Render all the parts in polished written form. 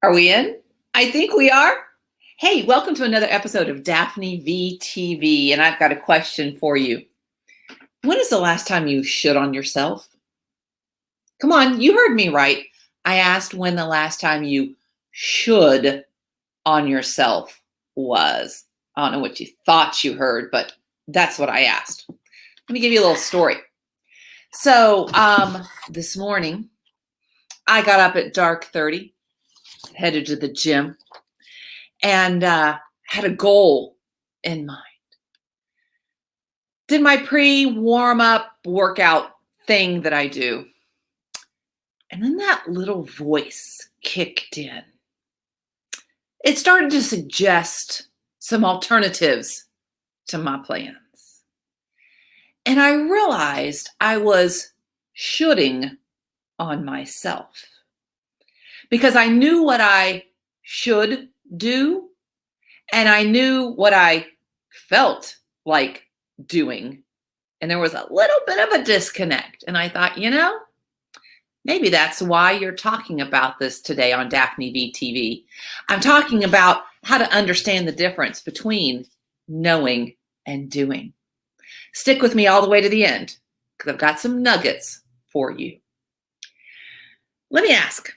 Are we in? I think we are. Hey, welcome to another episode of Daphne VTV, and I've got a question for you. When is the last time you should on yourself? Come on, you heard me right. I asked when the last time you should on yourself was. I don't know what you thought you heard, but that's what I asked. Let me give you a little story. So, this morning, I got up at dark 30, headed to the gym, and had a goal in mind. Did my pre-warm up workout thing that I do. And then that little voice kicked in. It started to suggest some alternatives to my plans. And I realized I was shoulding on myself because I knew what I should do and I knew what I felt like doing. And there was a little bit of a disconnect. And I thought, maybe that's why you're talking about this today on Daphne VTV. I'm talking about how to understand the difference between knowing and doing. Stick with me all the way to the end because I've got some nuggets for you. Let me ask,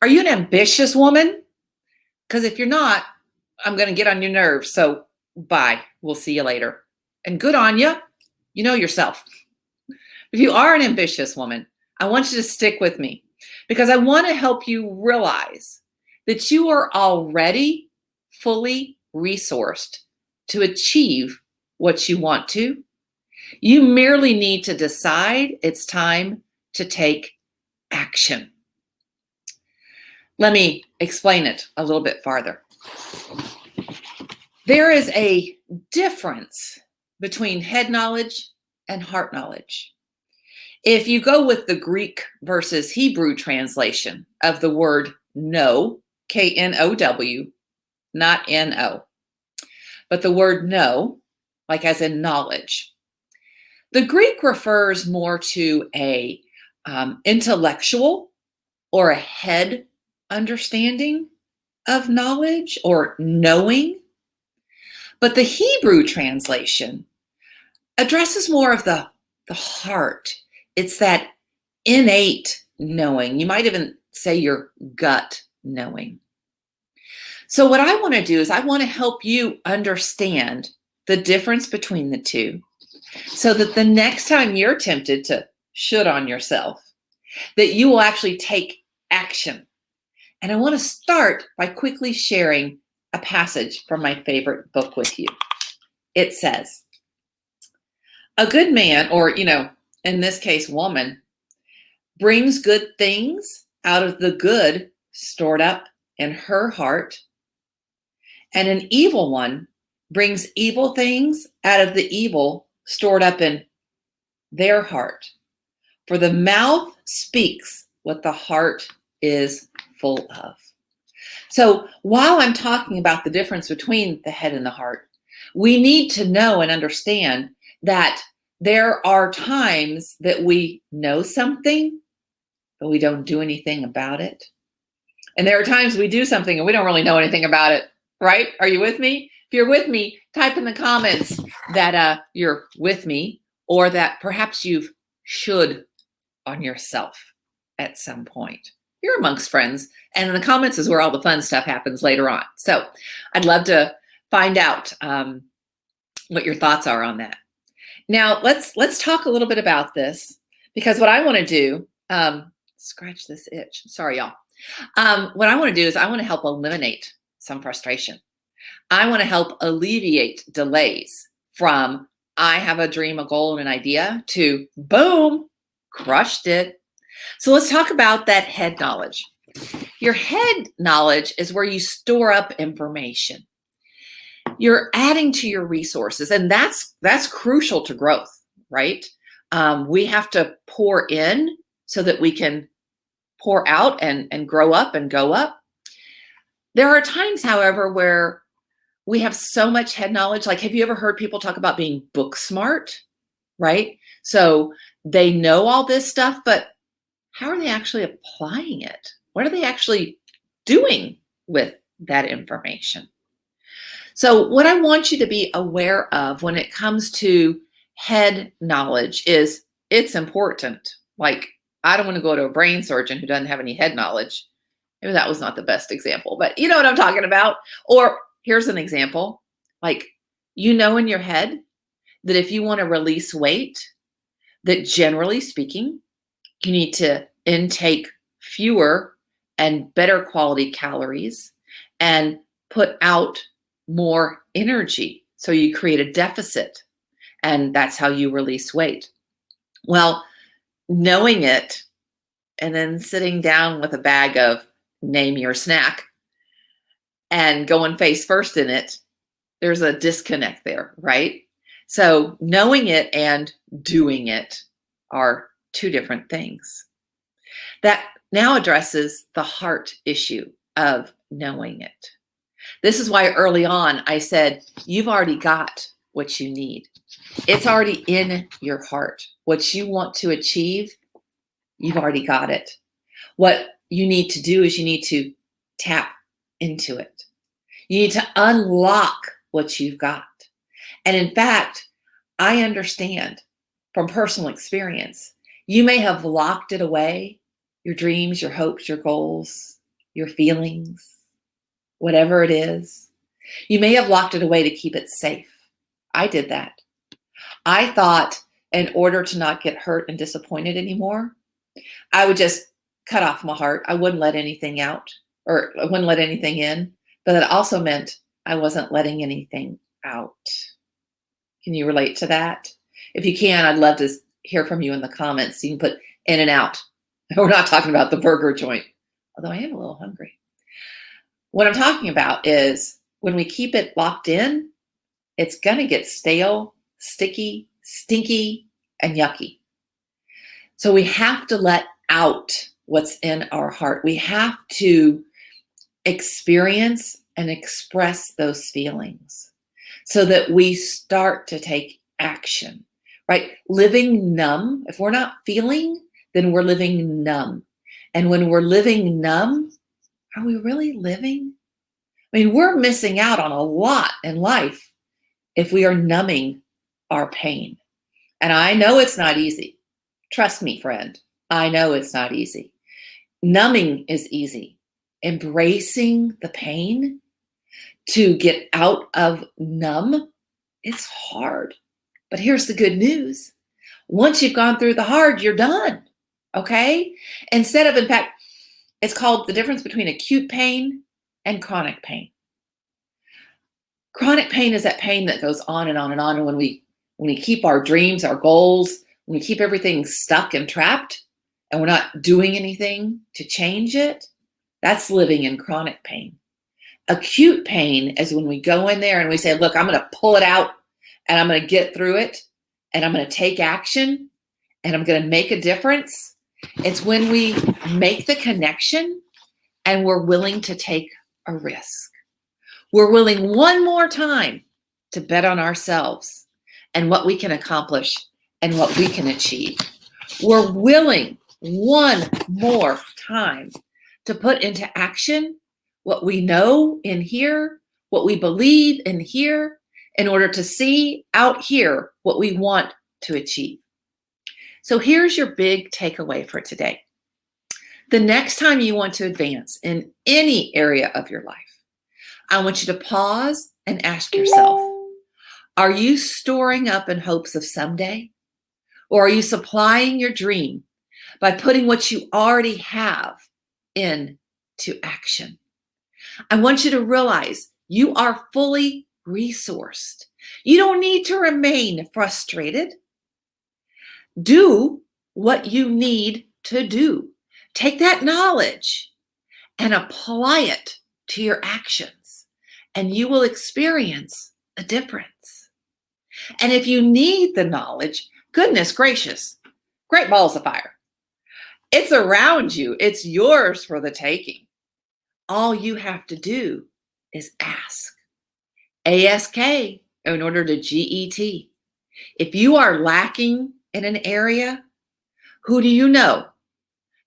are you an ambitious woman? Because if you're not, I'm going to get on your nerves. So bye. We'll see you later. And good on you. You know yourself. If you are an ambitious woman, I want you to stick with me because I want to help you realize that you are already fully resourced to achieve what you want to. You merely need to decide it's time to take action. Let me explain it a little bit farther. There is a difference between head knowledge and heart knowledge. If you go with the Greek versus Hebrew translation of the word know, K-N-O-W, not N-O, but the word know, like as in knowledge. The Greek refers more to a intellectual or a head understanding of knowledge or knowing. But the Hebrew translation addresses more of the heart. It's that innate knowing. You might even say your gut knowing. So what I want to do is I want to help you understand the difference between the two so that the next time you're tempted to should on yourself, that you will actually take action. And I want to start by quickly sharing a passage from my favorite book with you. It says, a good man, or, in this case, woman, brings good things out of the good stored up in her heart, and an evil one brings evil things out of the evil stored up in their heart. For the mouth speaks what the heart is full of. So while I'm talking about the difference between the head and the heart, we need to know and understand that there are times that we know something, but we don't do anything about it. And there are times we do something and we don't really know anything about it, right? Are you with me? If you're with me, type in the comments that you're with me or that perhaps you've should on yourself at some point. You're amongst friends, and in the comments is where all the fun stuff happens later on. So I'd love to find out what your thoughts are on that. Now let's talk a little bit about this because what I want to do, scratch this itch. Sorry, y'all. What I want to do is I want to help eliminate some frustration. I want to help alleviate delays from I have a dream, a goal, and an idea to boom, crushed it. So let's talk about that head knowledge. Your head knowledge is where you store up information. You're adding to your resources, and that's crucial to growth, right? We have to pour in so that we can pour out and grow up and go up. There are times, however, where we have so much head knowledge. Like, have you ever heard people talk about being book smart, right? So they know all this stuff, but how are they actually applying it? What are they actually doing with that information. So, what I want you to be aware of when it comes to head knowledge is it's important. Like, I don't want to go to a brain surgeon who doesn't have any head knowledge. Maybe that was not the best example, but you know what I'm talking about. Or here's an example, like, you know, in your head that if you want to release weight, that generally speaking, you need to intake fewer and better quality calories and put out more energy. So you create a deficit, and that's how you release weight. Well, knowing it and then sitting down with a bag of name your snack and going face first in it, there's a disconnect there, right? So knowing it and doing it are two different things. That now addresses the heart issue of knowing it. This is why early on I said, you've already got what you need. It's already in your heart. What you want to achieve, you've already got it. What you need to do is you need to tap into it. You need to unlock what you've got. And in fact, I understand from personal experience, you may have locked it away, your dreams, your hopes, your goals, your feelings, whatever it is. You may have locked it away to keep it safe. I did that. I thought in order to not get hurt and disappointed anymore, I would just cut off my heart. I wouldn't let anything out, or I wouldn't let anything in. But that also meant I wasn't letting anything out. Can you relate to that? If you can, I'd love to hear from you in the comments. You can put in and out. We're not talking about the burger joint, although I am a little hungry. What I'm talking about is when we keep it locked in, it's going to get stale, sticky, stinky, and yucky. So we have to let out what's in our heart. We have to experience and express those feelings so that we start to take action, right? Living numb, if we're not feeling, then we're living numb. And when we're living numb, are we really living? I mean, we're missing out on a lot in life if we are numbing our pain. And I know it's not easy. Trust me, friend. I know it's not easy. Numbing is easy. Embracing the pain to get out of numb, it's hard. But here's the good news. Once you've gone through the hard, you're done. Okay? Instead of, in fact, it's called the difference between acute pain and chronic pain. Chronic pain is that pain that goes on and on and on. And when we keep our dreams, our goals, when we keep everything stuck and trapped, and we're not doing anything to change it, that's living in chronic pain. Acute pain is when we go in there and we say, look, I'm going to pull it out and I'm going to get through it and I'm going to take action and I'm going to make a difference. It's when we make the connection and we're willing to take a risk. We're willing one more time to bet on ourselves and what we can accomplish and what we can achieve. We're willing one more time to put into action what we know in here, what we believe in here, in order to see out here what we want to achieve. So here's your big takeaway for today. The next time you want to advance in any area of your life, I want you to pause and ask yourself, are you storing up in hopes of someday? Or are you supplying your dream by putting what you already have into action? I want you to realize you are fully resourced. You don't need to remain frustrated. Do what you need to do. Take that knowledge and apply it to your actions, and you will experience a difference. And if you need the knowledge, goodness gracious, great balls of fire. It's around you. It's yours for the taking. All you have to do is ask. ASK in order to GET. If you are lacking in an area, who do you know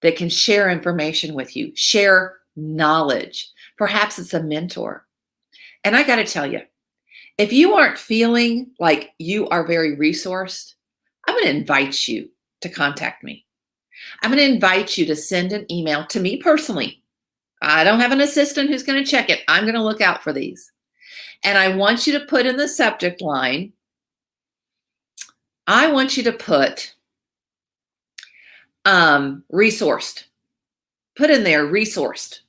that can share information with you? Share knowledge. Perhaps it's a mentor. And I got to tell you, if you aren't feeling like you are very resourced, I'm going to invite you to contact me. I'm going to invite you to send an email to me personally. I don't have an assistant who's going to check it. I'm going to look out for these. And I want you to put in the subject line, I want you to put resourced. Put in there resourced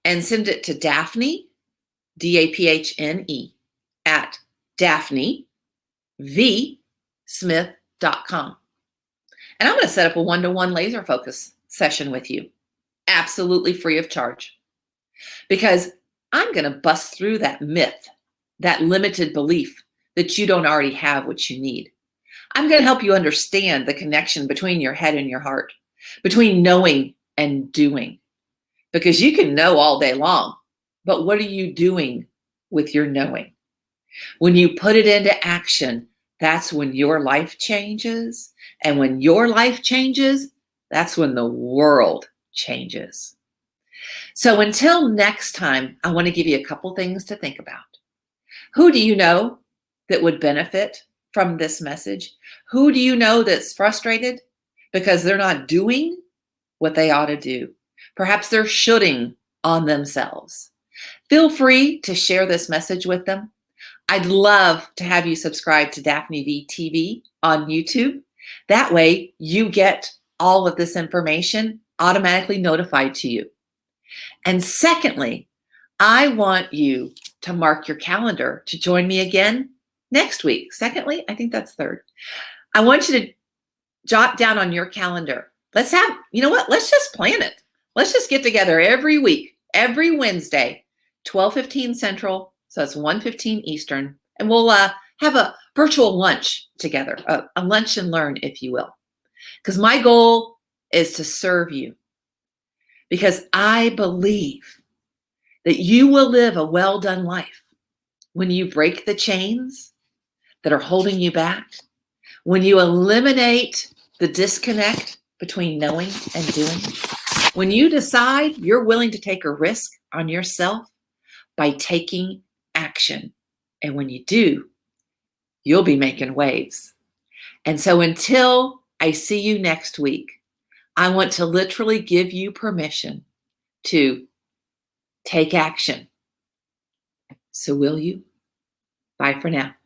and send it to Daphne, Daphne, at daphneVsmith.com. And I'm going to set up a one-to-one laser focus session with you, absolutely free of charge, because I'm going to bust through that myth, that limited belief that you don't already have what you need. I'm going to help you understand the connection between your head and your heart, between knowing and doing, because you can know all day long, but what are you doing with your knowing? When you put it into action, that's when your life changes. And when your life changes, that's when the world changes. So until next time, I want to give you a couple things to think about. Who do you know that would benefit from this message? Who do you know that's frustrated because they're not doing what they ought to do? Perhaps they're shoulding on themselves. Feel free to share this message with them. I'd love to have you subscribe to Daphne V TV on YouTube. That way you get all of this information automatically notified to you. And secondly, I want you to mark your calendar to join me again next week. Secondly, I think that's third. I want you to jot down on your calendar. Let's have, you know what? Let's just plan it. Let's just get together every week, every Wednesday, 12:15 Central. So that's 1:15 Eastern. And we'll have a virtual lunch together, a lunch and learn, if you will. Because my goal is to serve you. Because I believe that you will live a well-done life when you break the chains that are holding you back, when you eliminate the disconnect between knowing and doing, when you decide you're willing to take a risk on yourself by taking action. And when you do, you'll be making waves. And so until I see you next week, I want to literally give you permission to take action. So will you? Bye for now.